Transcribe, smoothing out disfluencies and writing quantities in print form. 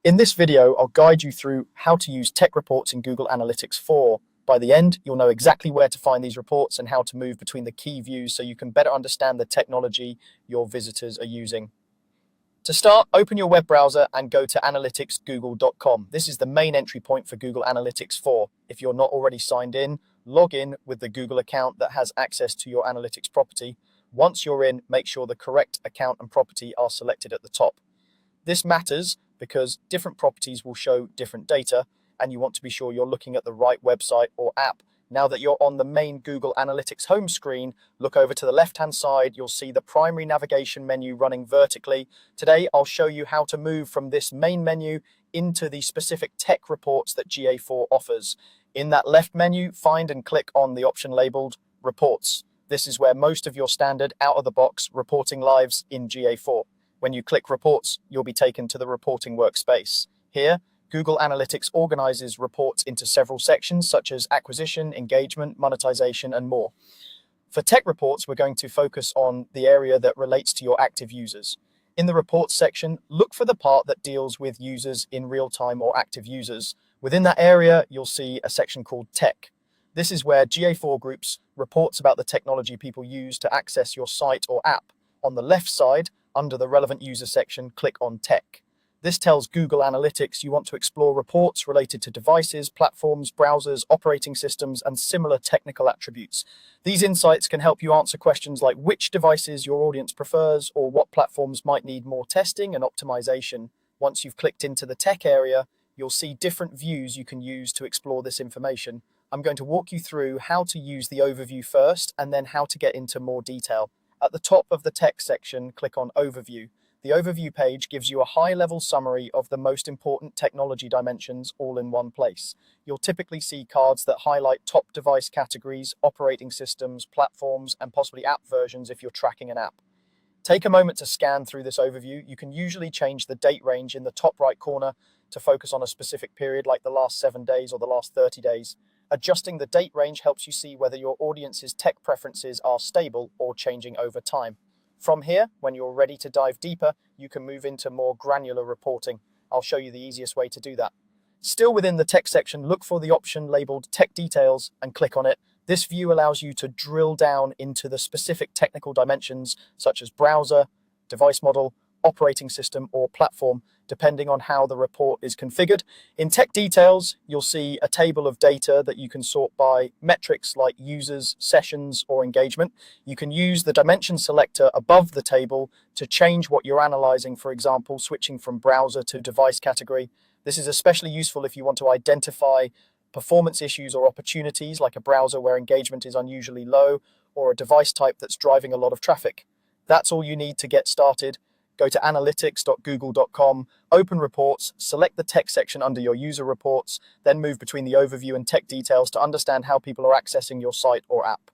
In this video, I'll guide you through how to use tech reports in Google Analytics 4. By the end, you'll know exactly where to find these reports and how to move between the key views so you can better understand the technology your visitors are using. To start, open your web browser and go to analyticsgoogle.com. This is the main entry point for Google Analytics 4. If you're not already signed in, log in with the Google account that has access to your analytics property. Once you're in, make sure the correct account and property are selected at the top. This matters because different properties will show different data, and you want to be sure you're looking at the right website or app. Now that you're on the main Google Analytics home screen, look over to the left-hand side. You'll see the primary navigation menu running vertically. Today, I'll show you how to move from this main menu into the specific tech reports that GA4 offers. In that left menu, find and click on the option labeled Reports. This is where most of your standard out-of-the-box reporting lives in GA4. When you click Reports, you'll be taken to the reporting workspace. Here, Google Analytics organizes reports into several sections such as acquisition, engagement, monetization, and more. For tech reports, we're going to focus on the area that relates to your active users. In the reports section, look for the part that deals with users in real time or active users. Within that area, you'll see a section called Tech. This is where GA4 groups reports about the technology people use to access your site or app. On the left side, under the relevant user section, click on Tech. This tells Google Analytics you want to explore reports related to devices, platforms, browsers, operating systems, and similar technical attributes. These insights can help you answer questions like which devices your audience prefers or what platforms might need more testing and optimization. Once you've clicked into the tech area, you'll see different views you can use to explore this information. I'm going to walk you through how to use the overview first and then how to get into more detail. At the top of the text section, click on Overview. The overview page gives you a high-level summary of the most important technology dimensions all in one place. You'll typically see cards that highlight top device categories, operating systems, platforms, and possibly app versions if you're tracking an app. Take a moment to scan through this overview. You can usually change the date range in the top right corner to focus on a specific period like the last 7 days or the last 30 days. Adjusting the date range helps you see whether your audience's tech preferences are stable or changing over time. From here, when you're ready to dive deeper, you can move into more granular reporting. I'll show you the easiest way to do that. Still within the tech section, look for the option labeled Tech Details and click on it. This view allows you to drill down into the specific technical dimensions such as browser, device model, operating system, or platform, depending on how the report is configured. In Tech Details, you'll see a table of data that you can sort by metrics like users, sessions, or engagement. You can use the dimension selector above the table to change what you're analyzing, for example, switching from browser to device category. This is especially useful if you want to identify performance issues or opportunities, like a browser where engagement is unusually low, or a device type that's driving a lot of traffic. That's all you need to get started. Go to analytics.google.com, open Reports, select the tech section under your user reports, then move between the overview and tech details to understand how people are accessing your site or app.